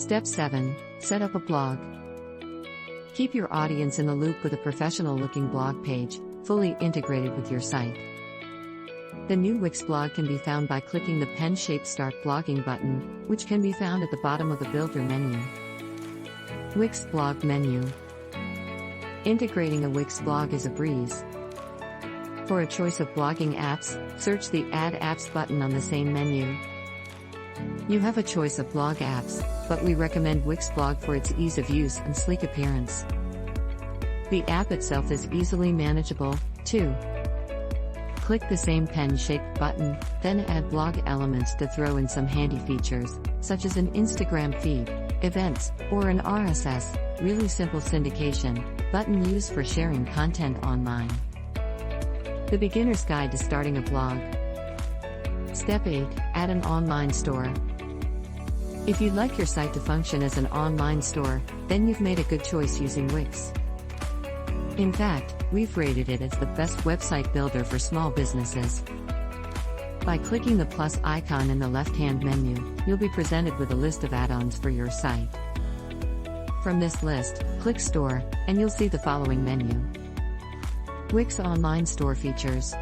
Step 7. Set up a blog. Keep your audience in the loop with a professional-looking blog page, fully integrated with your site. The new Wix blog can be found by clicking the pen-shaped Start Blogging button, which can be found at the bottom of the Builder menu. Wix Blog Menu. Integrating a Wix blog is a breeze. For a choice of blogging apps, search the Add Apps button on the same menu. You have a choice of blog apps, but we recommend Wix Blog for its ease of use and sleek appearance. The app itself is easily manageable, too. Click the same pen-shaped button, then add blog elements to throw in some handy features, such as an Instagram feed, events, or an RSS, really simple syndication, button used for sharing content online. The Beginner's Guide to Starting a Blog. Step 8. Add an online store. If you'd like your site to function as an online store, then you've made a good choice using Wix. In fact, we've rated it as the best website builder for small businesses. By clicking the plus icon in the left-hand menu, you'll be presented with a list of add-ons for your site. From this list, click Store, and you'll see the following menu. Wix Online Store features.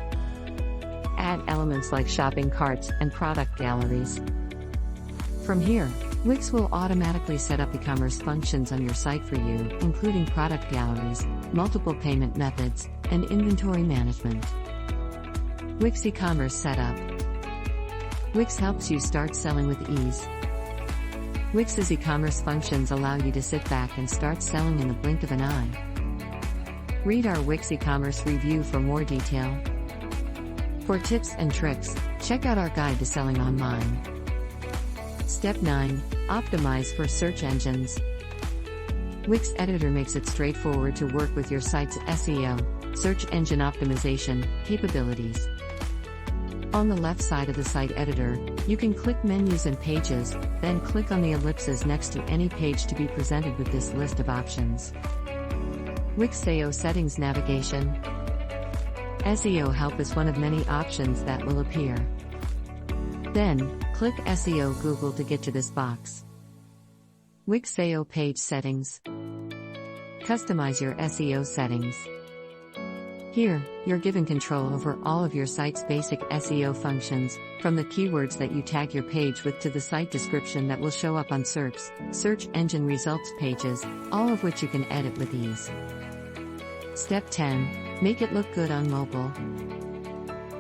Add elements like shopping carts and product galleries. From here, Wix will automatically set up e-commerce functions on your site for you, including product galleries, multiple payment methods, and inventory management. Wix e-commerce setup. Wix helps you start selling with ease. Wix's e-commerce functions allow you to sit back and start selling in the blink of an eye. Read our Wix e-commerce review for more detail. For tips and tricks, check out our guide to selling online. Step 9. Optimize for search engines. Wix Editor makes it straightforward to work with your site's SEO, search engine optimization, capabilities. On the left side of the site editor, you can click Menus and Pages, then click on the ellipses next to any page to be presented with this list of options. Wix SEO Settings Navigation. SEO help is one of many options that will appear. Then, click SEO Google to get to this box. Wix SEO Page Settings. Customize your SEO settings. Here, you're given control over all of your site's basic SEO functions, from the keywords that you tag your page with to the site description that will show up on SERPs, search engine results pages, all of which you can edit with ease. Step 10. Make it look good on mobile.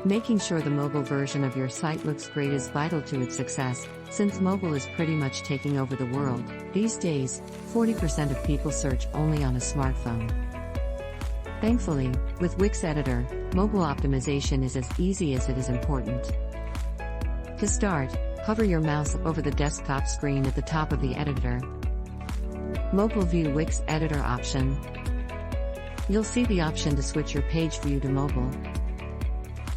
Making sure the mobile version of your site looks great is vital to its success, since mobile is pretty much taking over the world. These days, 40% of people search only on a smartphone. Thankfully, with Wix Editor, mobile optimization is as easy as it is important. To start, hover your mouse over the desktop screen at the top of the editor. Mobile View Wix Editor option. You'll see the option to switch your page view to mobile.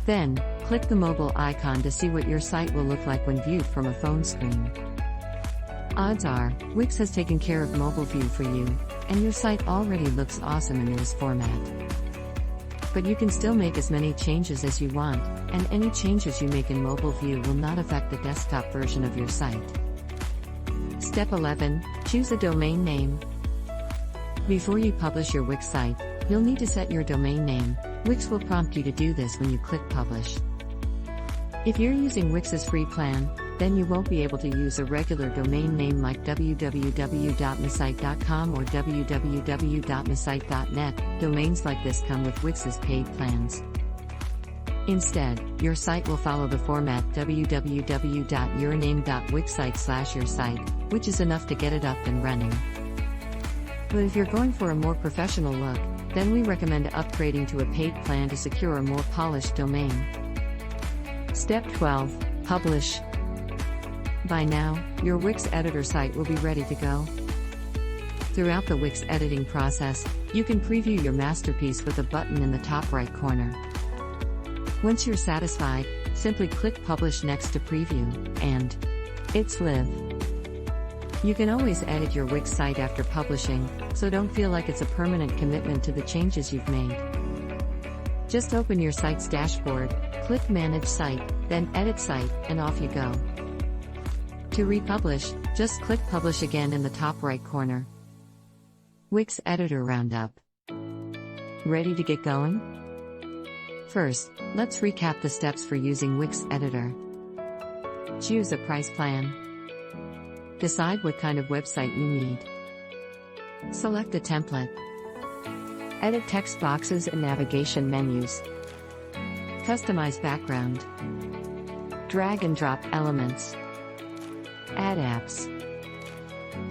Then, click the mobile icon to see what your site will look like when viewed from a phone screen. Odds are, Wix has taken care of mobile view for you, and your site already looks awesome in this format. But you can still make as many changes as you want, and any changes you make in mobile view will not affect the desktop version of your site. Step 11. Choose a domain name. Before you publish your Wix site, you'll need to set your domain name. Wix will prompt you to do this when you click Publish. If you're using Wix's free plan, then you won't be able to use a regular domain name like www.mysite.com or www.mysite.net. Domains like this come with Wix's paid plans. Instead, your site will follow the format www.yourname.wixsite/yoursite, which is enough to get it up and running. But if you're going for a more professional look, then we recommend upgrading to a paid plan to secure a more polished domain. Step 12. Publish. By now, your Wix Editor site will be ready to go. Throughout the Wix editing process, you can preview your masterpiece with a button in the top right corner. Once you're satisfied, simply click Publish next to Preview, and it's live. You can always edit your Wix site after publishing, so don't feel like it's a permanent commitment to the changes you've made. Just open your site's dashboard, click Manage Site, then Edit Site, and off you go. To republish, just click Publish again in the top right corner. Wix Editor Roundup. Ready to get going? First, let's recap the steps for using Wix Editor. Choose a price plan. Decide what kind of website you need. Select a template. Edit text boxes and navigation menus. Customize background. Drag and drop elements. Add apps.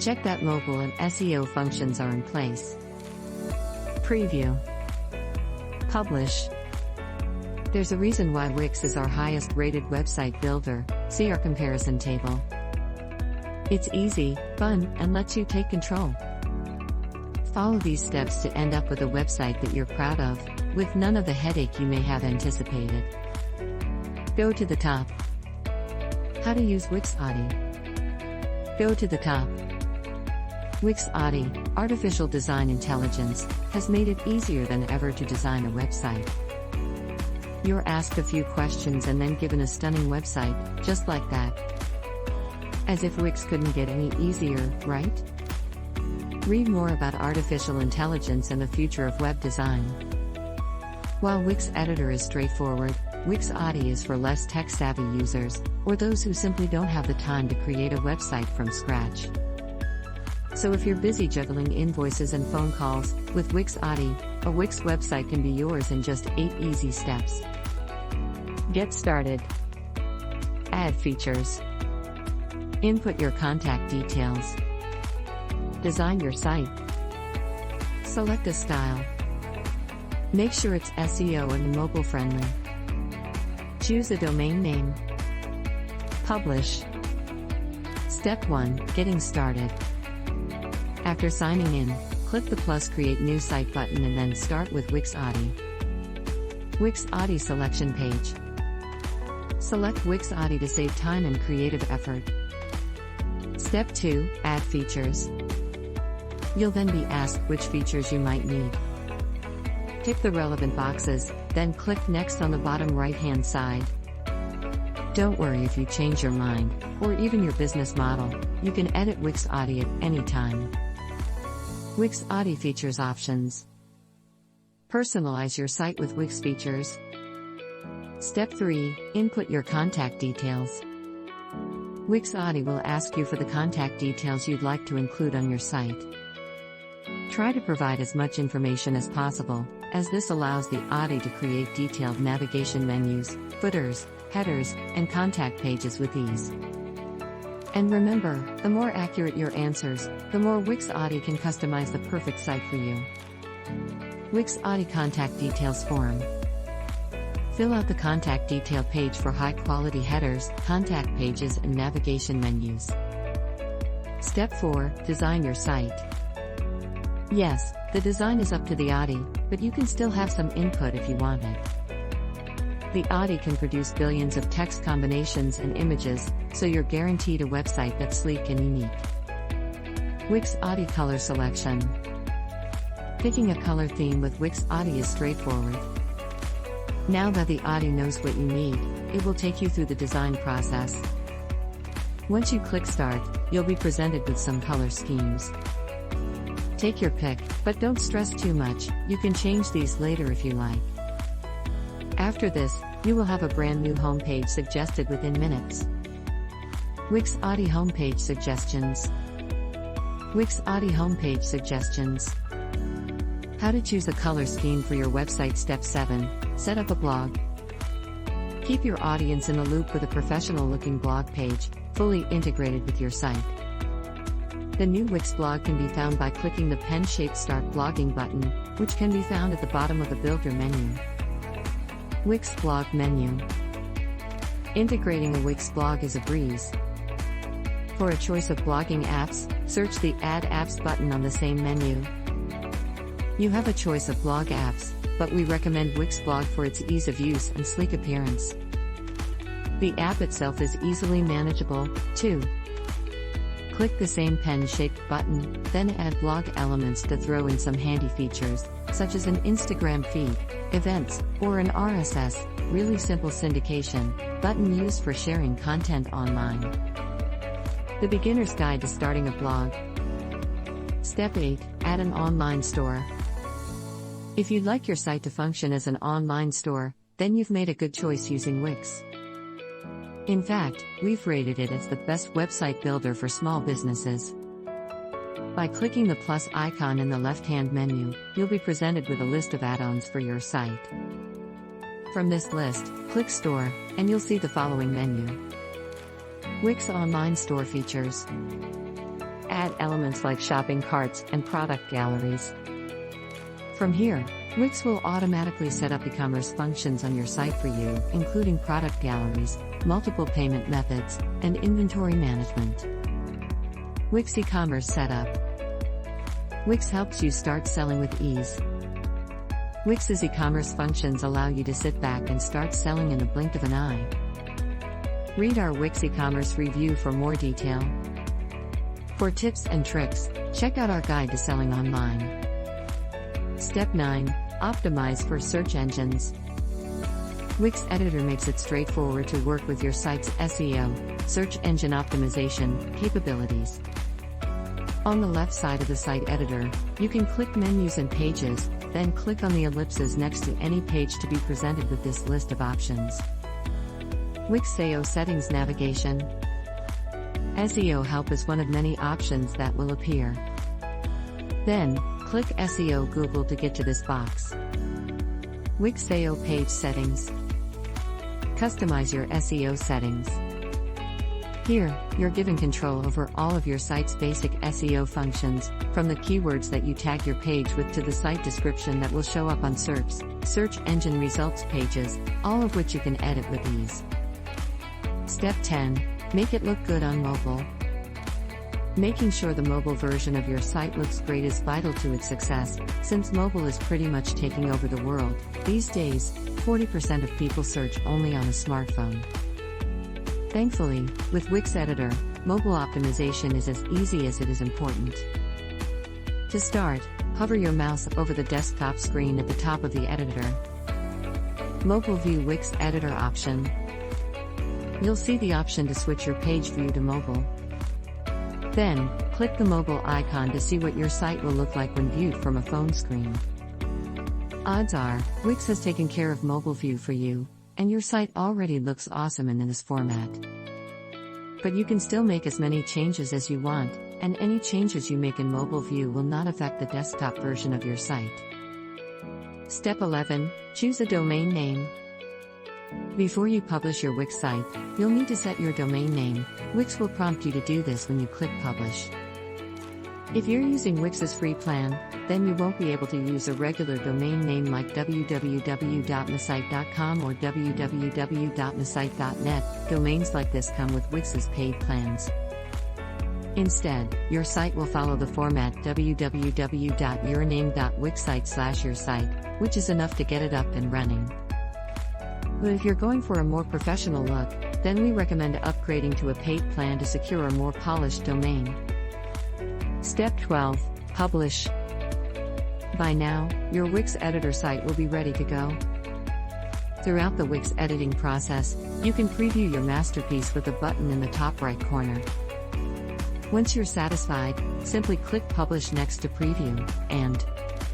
Check that mobile and SEO functions are in place. Preview. Publish. There's a reason why Wix is our highest rated website builder. See our comparison table. It's easy, fun, and lets you take control. Follow these steps to end up with a website that you're proud of, with none of the headache you may have anticipated. Go to the top. How to use Wix Audi. Go to the top. Wix Audi, artificial design intelligence, has made it easier than ever to design a website. You're asked a few questions and then given a stunning website, just like that. As if Wix couldn't get any easier, right? Read more about artificial intelligence and the future of web design. While Wix Editor is straightforward, Wix Audi is for less tech-savvy users, or those who simply don't have the time to create a website from scratch. So if you're busy juggling invoices and phone calls, with Wix Audi, a Wix website can be yours in just 8 easy steps. Get started. Add features. Input your contact details. Design your site. Select a style. Make sure it's SEO and mobile friendly. Choose a domain name. Publish. Step 1, Getting started. After signing in, click the plus Create New Site button and then Start with Wix Audi. Wix Audi selection page. Select Wix Audi to save time and creative effort. Step 2, Add features. You'll then be asked which features you might need. Pick the relevant boxes, then click Next on the bottom right-hand side. Don't worry if you change your mind, or even your business model, you can edit Wix Audi at any time. Wix Audi features options. Personalize your site with Wix features. Step 3, Input your contact details. Wix Audi will ask you for the contact details you'd like to include on your site. Try to provide as much information as possible, as this allows the Audi to create detailed navigation menus, footers, headers, and contact pages with ease. And remember, the more accurate your answers, the more Wix Audi can customize the perfect site for you. Wix Audi Contact Details Form. Fill out the contact detail page for high-quality headers, contact pages, and navigation menus. Step 4, Design your site. Yes, the design is up to the Audi, but you can still have some input if you want it. The Audi can produce billions of text combinations and images, so you're guaranteed a website that's sleek and unique. Wix Audi Color Selection. Picking a color theme with Wix Audi is straightforward. Now that the Audi knows what you need, it will take you through the design process. Once you click Start, you'll be presented with some color schemes. Take your pick, but don't stress too much, you can change these later if you like. After this, you will have a brand new homepage suggested within minutes. Wix Audi Homepage Suggestions. Wix Audi Homepage Suggestions. How to choose a color scheme for your website. Step 7, Set up a blog. Keep your audience in the loop with a professional-looking blog page, fully integrated with your site. The new Wix blog can be found by clicking the pen-shaped Start Blogging button, which can be found at the bottom of the Builder menu. Wix Blog Menu. Integrating a Wix blog is a breeze. For a choice of blogging apps, search the Add Apps button on the same menu. You have a choice of blog apps, but we recommend Wix Blog for its ease of use and sleek appearance. The app itself is easily manageable, too. Click the same pen-shaped button, then add blog elements to throw in some handy features, such as an Instagram feed, events, or an RSS, really simple syndication, button used for sharing content online. The Beginner's Guide to Starting a Blog. Step 8. Add an online store. If you'd like your site to function as an online store, then you've made a good choice using Wix. In fact, we've rated it as the best website builder for small businesses. By clicking the plus icon in the left-hand menu, you'll be presented with a list of add-ons for your site. From this list, click Store, and you'll see the following menu. Wix Online Store features. Add elements like shopping carts and product galleries. From here, Wix will automatically set up e-commerce functions on your site for you, including product galleries, multiple payment methods, and inventory management. Wix e-commerce setup. Wix helps you start selling with ease. Wix's e-commerce functions allow you to sit back and start selling in the blink of an eye. Read our Wix e-commerce review for more detail. For tips and tricks, check out our guide to selling online. Step 9. Optimize for search engines. Wix Editor makes it straightforward to work with your site's SEO, search engine optimization, capabilities. On the left side of the site editor, you can click Menus and Pages, then click on the ellipses next to any page to be presented with this list of options. Wix SEO Settings Navigation. SEO help is one of many options that will appear. Then, click SEO Google to get to this box. Wix SEO Page Settings. Customize your SEO settings. Here, you're given control over all of your site's basic SEO functions, from the keywords that you tag your page with to the site description that will show up on SERPs, search engine results pages, all of which you can edit with ease. Step 10. Make it look good on mobile. Making sure the mobile version of your site looks great is vital to its success, since mobile is pretty much taking over the world. These days, 40% of people search only on a smartphone. Thankfully, with Wix Editor, mobile optimization is as easy as it is important. To start, hover your mouse over the desktop screen at the top of the editor. Mobile View Wix Editor option. You'll see the option to switch your page view to mobile. Then, click the mobile icon to see what your site will look like when viewed from a phone screen. Odds are, Wix has taken care of mobile view for you, and your site already looks awesome in this format. But you can still make as many changes as you want, and any changes you make in mobile view will not affect the desktop version of your site. Step 11. Choose a domain name. Before you publish your Wix site, you'll need to set your domain name. Wix will prompt you to do this when you click Publish. If you're using Wix's free plan, then you won't be able to use a regular domain name like www.mysite.com or www.mysite.net. Domains like this come with Wix's paid plans. Instead, your site will follow the format www.yourname.wixsite/yoursite, which is enough to get it up and running. But if you're going for a more professional look, then we recommend upgrading to a paid plan to secure a more polished domain. Step 12. Publish. By now, your Wix Editor site will be ready to go. Throughout the Wix editing process, you can preview your masterpiece with a button in the top right corner. Once you're satisfied, simply click Publish next to Preview, and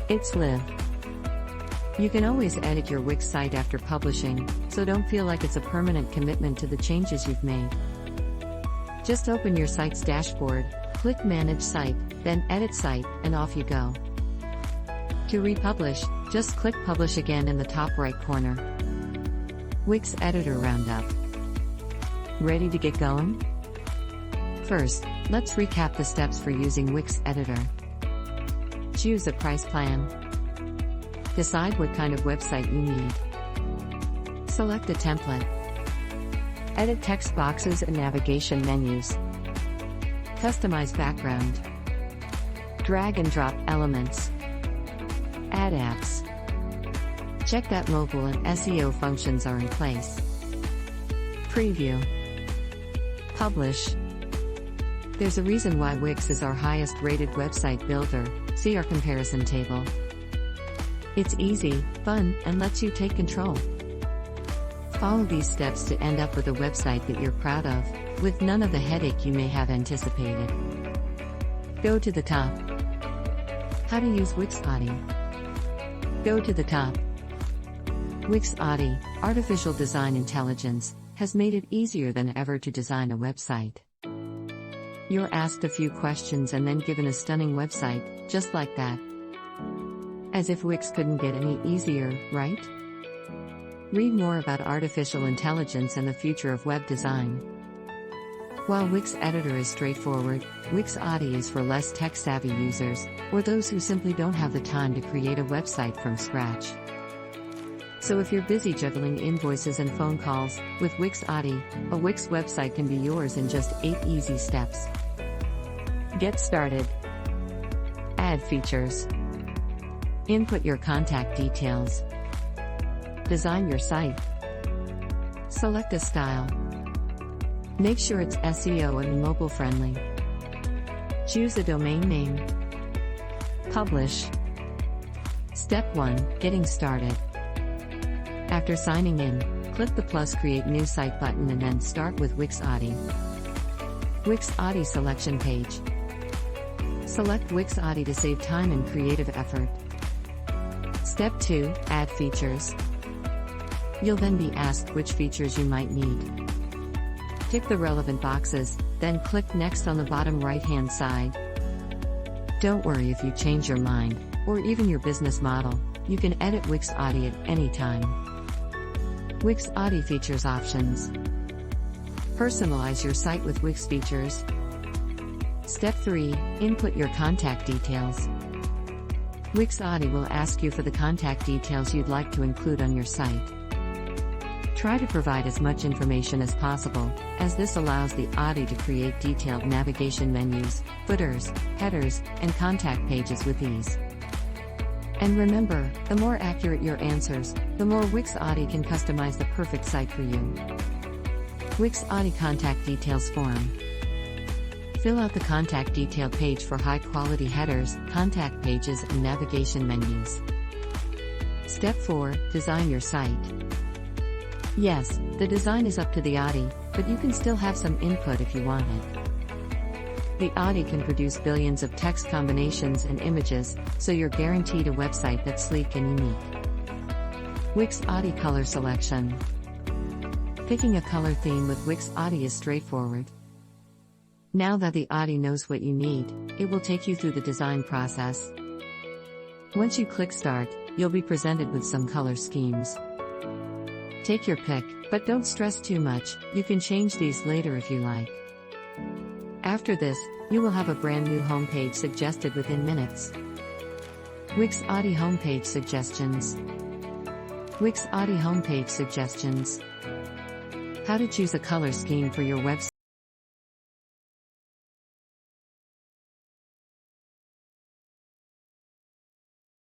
it's live. You can always edit your Wix site after publishing, so don't feel like it's a permanent commitment to the changes you've made. Just open your site's dashboard, click Manage Site, then Edit Site, and off you go. To republish, just click Publish again in the top right corner. Wix Editor Roundup. Ready to get going? First, let's recap the steps for using Wix Editor. Choose a price plan. Decide what kind of website you need. Select a template. Edit text boxes and navigation menus. Customize background. Drag and drop elements. Add apps. Check that mobile and SEO functions are in place. Preview. Publish. There's a reason why Wix is our highest rated website builder. See our comparison table. It's easy, fun, and lets you take control. Follow these steps to end up with a website that you're proud of, with none of the headache you may have anticipated. Go to the top. How to use Wix Editor. Go to the top. Wix Editor, artificial design intelligence, has made it easier than ever to design a website. You're asked a few questions and then given a stunning website, just like that. As if Wix couldn't get any easier, right? Read more about artificial intelligence and the future of web design. While Wix Editor is straightforward, Wix Editor is for less tech-savvy users, or those who simply don't have the time to create a website from scratch. So if you're busy juggling invoices and phone calls, with Wix Editor, a Wix website can be yours in just 8 easy steps. Get started. Add features. Input your contact details. Design your site. Select a style. Make sure it's SEO and mobile friendly. Choose a domain name. Publish. Step 1, Getting started. After signing in, click the plus Create New Site button and then Start with Wix Editor. Wix Editor selection page. Select Wix Editor to save time and creative effort. Step 2, Add features. You'll then be asked which features you might need. Tick the relevant boxes, then click Next on the bottom right-hand side. Don't worry if you change your mind, or even your business model, you can edit Wix Editor at any time. Wix Editor features options. Personalize your site with Wix features. Step 3, Input your contact details. Wix Editor will ask you for the contact details you'd like to include on your site. Try to provide as much information as possible, as this allows the Editor to create detailed navigation menus, footers, headers, and contact pages with ease. And remember, the more accurate your answers, the more Wix Editor can customize the perfect site for you. Wix Editor Contact Details Form. Fill out the contact detail page for high-quality headers, contact pages, and navigation menus. Step 4, Design your site. Yes, the design is up to the Editor, but you can still have some input if you want it. The Editor can produce billions of text combinations and images, so you're guaranteed a website that's sleek and unique. Wix Editor Color Selection. Picking a color theme with Wix Editor is straightforward. Now that the Editor knows what you need, it will take you through the design process. Once you click Start, you'll be presented with some color schemes. Take your pick, but don't stress too much, you can change these later if you like. After this, you will have a brand new homepage suggested within minutes. Wix Editor Homepage Suggestions. Wix Editor Homepage Suggestions. How to choose a color scheme for your website.